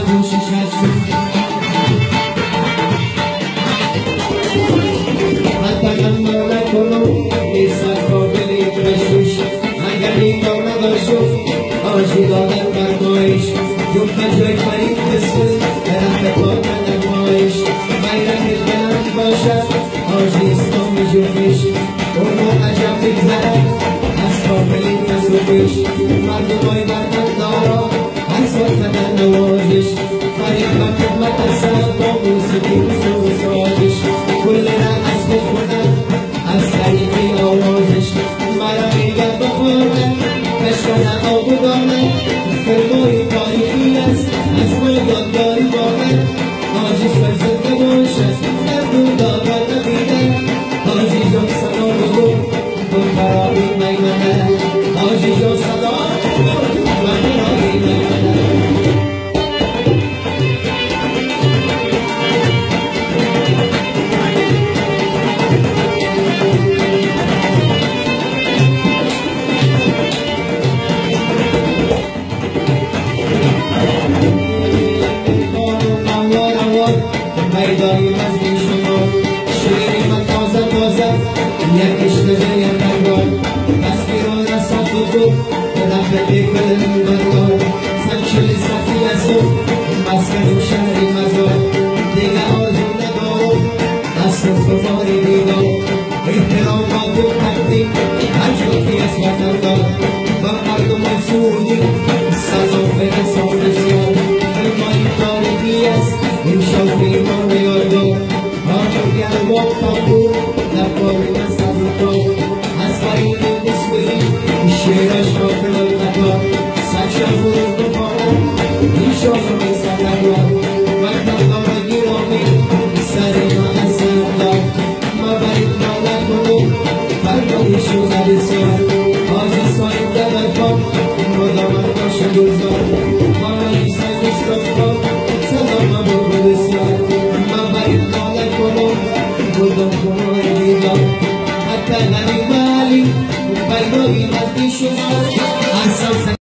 گوشش هستیم حتی غمم نکنم نیست قابلی برشوش اگر این کار نداشتم آجی دادن برمایش جون بجای فرید بسکن درخت پاک نمایش بیرنگت بلند باشد آجی اسلامی جویش اونو عجب بگذرد از قابلی نسویش مردمای بردن دارا از وقت نوازش فرید و خدمت اصلا با موسیقی و سازش کل را از بخونم از طریقی آوازش مرا میگه بخورم کشتن آبو دارم فرمای تاریخی است از ما یادگاری بارد آجی فرزنده باشد نبود دادا نبیده آجی جان صدا بگو بخرابی میمنه آجی جان صدا بخرابی میمنه میدانی مزدی شما شیری من تازه تازه یکیش نجه بردار بس بیرون رسد و جو رفت بیکلن بردار سنچلی سختی ازو مسکن شهری مزار دیگه آرزو ندارم از سفرمانی دیدار احترام با تو تقدیم حجبتی از وطن دار و مردم سعودی سزا فرسان بسیار فرمایی تاریخی است امشب ایمان یادو آجو گر وقت پاکو نپاوی نسازو از فرید بسکری شیرش کافل القطار سچه بروز بخانم ایشان می سکریا وقت دار گیرامی سری ما اصلا دار ما برید مالا کنو فرمانی شوزه بسیار آجی سایم در کام مدامت باشه گذار ما ایسای بسکر کام سلام بگو بسیار ما برید مالا کنو بودم کنو دیدم حتی نمی مالی بیداری مزدی شما